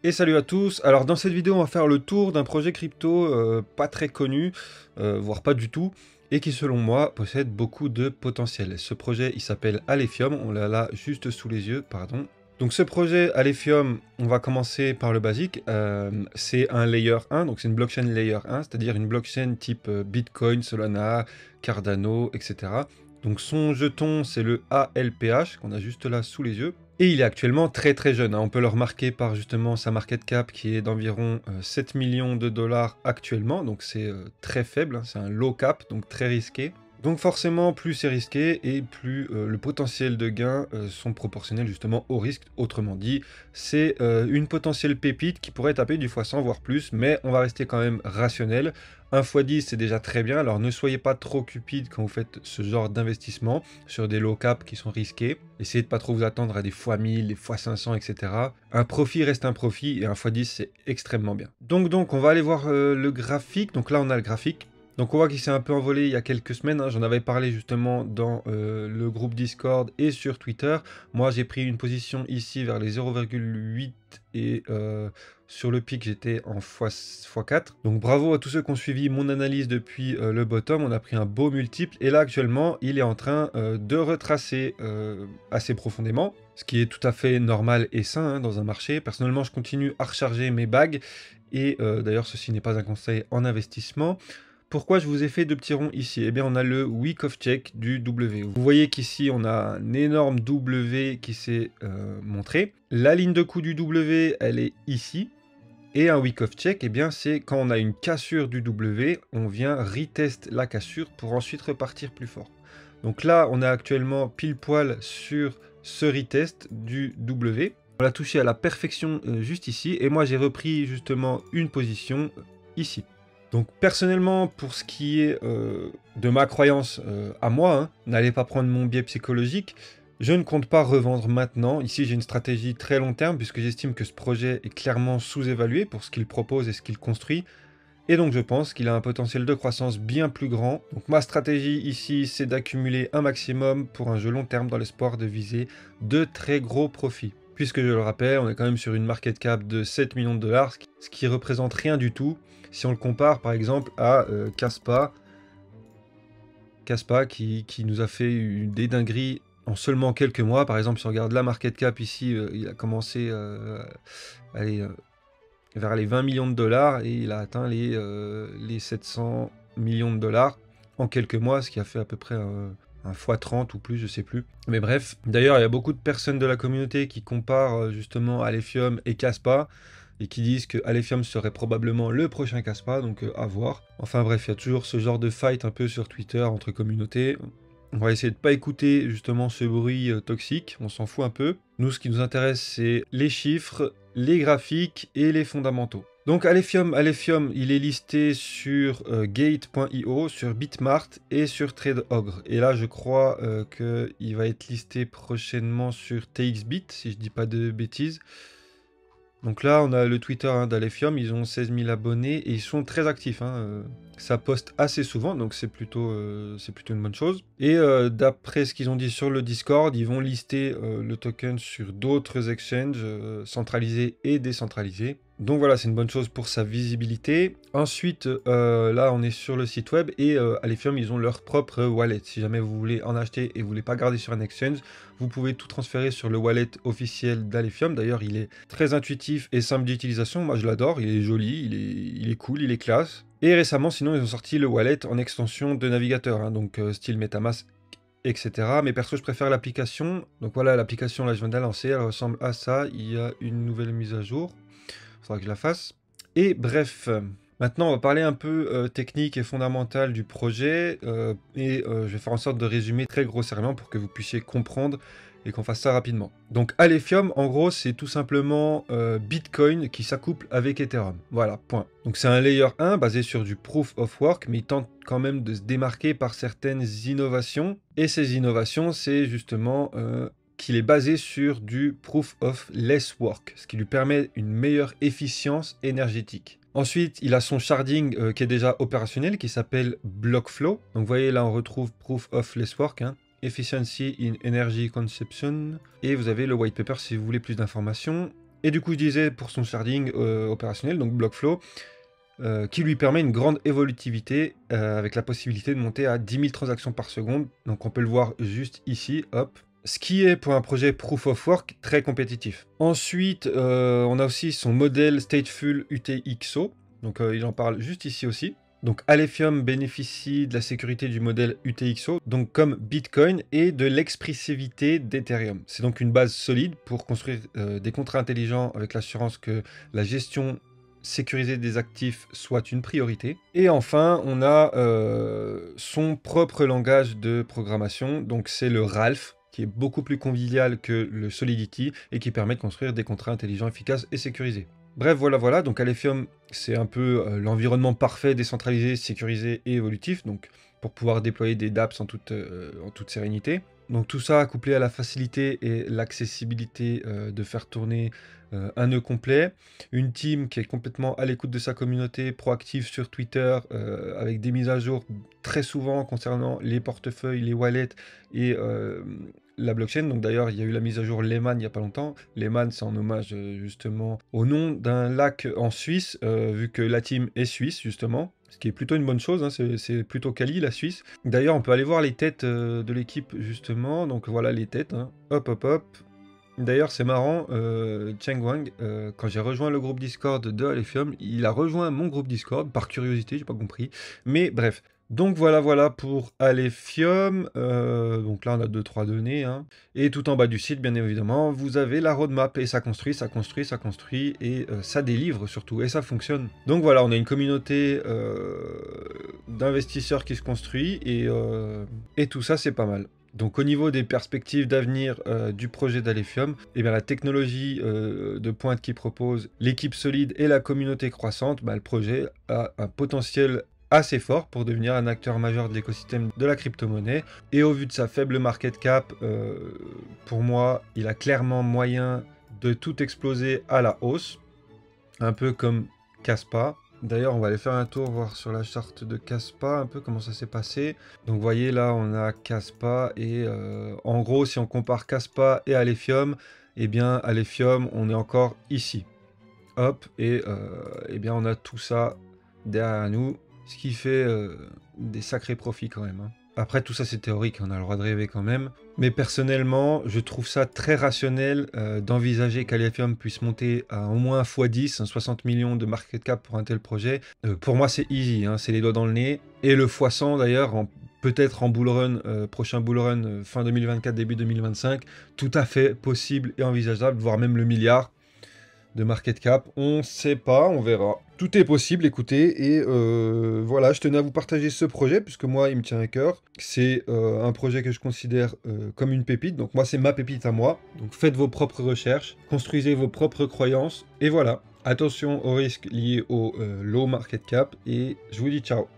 Et salut à tous. Alors dans cette vidéo on va faire le tour d'un projet crypto pas très connu, voire pas du tout, et qui selon moi possède beaucoup de potentiel. Ce projet il s'appelle Alephium, on l'a là juste sous les yeux, pardon. Donc ce projet Alephium, on va commencer par le basique, c'est un layer 1, donc c'est une blockchain layer 1, c'est-à-dire une blockchain type Bitcoin, Solana, Cardano, etc. Donc son jeton c'est le ALPH qu'on a juste là sous les yeux. Et il est actuellement très très jeune, hein. On peut le remarquer par justement sa market cap qui est d'environ 7 millions de dollars actuellement, donc c'est très faible, hein. C'est un low cap, donc très risqué. Donc forcément, plus c'est risqué et plus le potentiel de gain sont proportionnels justement au risque. Autrement dit, c'est une potentielle pépite qui pourrait taper du x100 voire plus, mais on va rester quand même rationnel. 1 x 10 c'est déjà très bien, alors ne soyez pas trop cupide quand vous faites ce genre d'investissement sur des low cap qui sont risqués. Essayez de pas trop vous attendre à des x 1000, des x 500, etc. Un profit reste un profit et 1 x 10 c'est extrêmement bien. Donc on va aller voir le graphique. Donc là on a le graphique. Donc on voit qu'il s'est un peu envolé il y a quelques semaines, hein. J'en avais parlé justement dans le groupe Discord et sur Twitter. Moi j'ai pris une position ici vers les 0,8 et sur le pic j'étais en x4. Donc bravo à tous ceux qui ont suivi mon analyse depuis le bottom, on a pris un beau multiple et là actuellement il est en train de retracer assez profondément. Ce qui est tout à fait normal et sain, hein, dans un marché. Personnellement je continue à recharger mes bagues et d'ailleurs ceci n'est pas un conseil en investissement. Pourquoi je vous ai fait deux petits ronds ici? Eh bien, on a le week of check du W. Vous voyez qu'ici, on a un énorme W qui s'est montré. La ligne de coup du W, elle est ici. Et un week of check, eh bien, c'est quand on a une cassure du W, on vient retest la cassure pour ensuite repartir plus fort. Donc là, on est actuellement pile poil sur ce retest du W. On l'a touché à la perfection juste ici. Et moi, j'ai repris justement une position ici. Donc personnellement, pour ce qui est de ma croyance à moi, hein, n'allez pas prendre mon biais psychologique, je ne compte pas revendre maintenant. Ici, j'ai une stratégie très long terme puisque j'estime que ce projet est clairement sous-évalué pour ce qu'il propose et ce qu'il construit. Et donc je pense qu'il a un potentiel de croissance bien plus grand. Donc ma stratégie ici, c'est d'accumuler un maximum pour un jeu long terme dans l'espoir de viser de très gros profits. Puisque je le rappelle, on est quand même sur une market cap de 7 millions de dollars, ce qui représente rien du tout si on le compare par exemple à Kaspa. Kaspa qui nous a fait des dingueries en seulement quelques mois. Par exemple, si on regarde la market cap ici, il a commencé vers les 20 millions de dollars et il a atteint les 700 millions de dollars en quelques mois, ce qui a fait à peu près un x30 ou plus, je sais plus. Mais bref, d'ailleurs, il y a beaucoup de personnes de la communauté qui comparent justement Alephium et Kaspa et qui disent que Alephium serait probablement le prochain Kaspa, donc à voir. Enfin bref, il y a toujours ce genre de fight un peu sur Twitter entre communautés. On va essayer de ne pas écouter justement ce bruit toxique, on s'en fout un peu. Nous, ce qui nous intéresse, c'est les chiffres, les graphiques et les fondamentaux. Donc Alephium, il est listé sur Gate.io, sur Bitmart et sur TradeOgre. Et là, je crois qu'il va être listé prochainement sur TXBit, si je dis pas de bêtises. Donc là, on a le Twitter d'Alephium, ils ont 16 000 abonnés et ils sont très actifs, hein. Ça poste assez souvent, donc c'est plutôt une bonne chose. Et d'après ce qu'ils ont dit sur le Discord, ils vont lister le token sur d'autres exchanges centralisés et décentralisés. Donc voilà, c'est une bonne chose pour sa visibilité. Ensuite, là, on est sur le site web et Alephium, ils ont leur propre wallet. Si jamais vous voulez en acheter et vous voulez pas garder sur un exchange, vous pouvez tout transférer sur le wallet officiel d'Alephium. D'ailleurs, il est très intuitif et simple d'utilisation. Moi, je l'adore. Il est joli, il est cool, il est classe. Et récemment, sinon, ils ont sorti le wallet en extension de navigateur, hein, donc style MetaMask, etc. Mais perso, je préfère l'application. Donc voilà, l'application, là, je viens de la lancer. Elle ressemble à ça. Il y a une nouvelle mise à jour. Il faudra que je la fasse. Et bref, maintenant, on va parler un peu technique et fondamental du projet. Je vais faire en sorte de résumer très grossièrement pour que vous puissiez comprendre et qu'on fasse ça rapidement. Donc Alephium, en gros, c'est tout simplement Bitcoin qui s'accouple avec Ethereum. Voilà, point. Donc c'est un layer 1 basé sur du Proof of Work, mais il tente quand même de se démarquer par certaines innovations. Et ces innovations, c'est justement qu'il est basé sur du Proof of Less Work, ce qui lui permet une meilleure efficience énergétique. Ensuite, il a son sharding qui est déjà opérationnel, qui s'appelle Blockflow. Donc vous voyez, là on retrouve Proof of Less Work, hein. Efficiency in Energy Consumption. Et vous avez le white paper si vous voulez plus d'informations. Et du coup, je disais pour son sharding opérationnel, donc Blockflow, qui lui permet une grande évolutivité avec la possibilité de monter à 10 000 transactions par seconde. Donc on peut le voir juste ici, hop. Ce qui est pour un projet Proof of Work très compétitif. Ensuite, on a aussi son modèle Stateful UTXO. Donc il en parle juste ici aussi. Donc Alephium bénéficie de la sécurité du modèle UTXO, donc comme Bitcoin, et de l'expressivité d'Ethereum. C'est donc une base solide pour construire des contrats intelligents avec l'assurance que la gestion sécuriser des actifs soit une priorité. Et enfin, on a son propre langage de programmation, donc c'est le Ralph, qui est beaucoup plus convivial que le Solidity et qui permet de construire des contrats intelligents, efficaces et sécurisés. Bref, voilà, donc Alephium, c'est un peu l'environnement parfait, décentralisé, sécurisé et évolutif, donc pour pouvoir déployer des dApps en toute sérénité. Donc tout ça couplé à la facilité et l'accessibilité de faire tourner un nœud complet, une team qui est complètement à l'écoute de sa communauté, proactive sur Twitter, avec des mises à jour très souvent concernant les portefeuilles, les wallets et la blockchain. Donc d'ailleurs, il y a eu la mise à jour Lehman il n'y a pas longtemps. Lehman, c'est en hommage justement au nom d'un lac en Suisse, vu que la team est suisse justement. Ce qui est plutôt une bonne chose, hein, c'est plutôt quali la Suisse. D'ailleurs, on peut aller voir les têtes de l'équipe justement. Donc voilà les têtes, hein. Hop, hop, hop. D'ailleurs, c'est marrant, Cheng Wang, quand j'ai rejoint le groupe Discord de Alephium, il a rejoint mon groupe Discord, par curiosité, j'ai pas compris. Mais bref, donc voilà pour Alephium. Donc là, on a 2-3 données. Hein. Et tout en bas du site, bien évidemment, vous avez la roadmap. Et ça construit, et ça délivre surtout, et ça fonctionne. Donc voilà, on a une communauté d'investisseurs qui se construit, et tout ça, c'est pas mal. Donc au niveau des perspectives d'avenir du projet d'Alephium, eh bien, la technologie de pointe qu'il propose, l'équipe solide et la communauté croissante, bah, le projet a un potentiel assez fort pour devenir un acteur majeur de l'écosystème de la crypto-monnaie. Et au vu de sa faible market cap, pour moi, il a clairement moyen de tout exploser à la hausse, un peu comme Kaspa. D'ailleurs, on va aller faire un tour, voir sur la charte de Kaspa un peu comment ça s'est passé. Donc, vous voyez, là, on a Kaspa et en gros, si on compare Kaspa et Alephium, eh bien, Alephium, on est encore ici. Hop, et eh bien, on a tout ça derrière nous, ce qui fait des sacrés profits quand même. Hein. Après, tout ça, c'est théorique, on a le droit de rêver quand même. Mais personnellement, je trouve ça très rationnel d'envisager qu'Alephium puisse monter à au moins x10, 60 millions de market cap pour un tel projet. Pour moi, c'est easy, hein, c'est les doigts dans le nez. Et le x100 d'ailleurs, peut-être en bull run, prochain bull run fin 2024, début 2025, tout à fait possible et envisageable, voire même le milliard de market cap, on sait pas, on verra. Tout est possible, écoutez, et voilà, je tenais à vous partager ce projet, puisque moi, il me tient à cœur. C'est un projet que je considère comme une pépite, donc moi, c'est ma pépite à moi. Donc faites vos propres recherches, construisez vos propres croyances, et voilà. Attention aux risques liés au low market cap, et je vous dis ciao.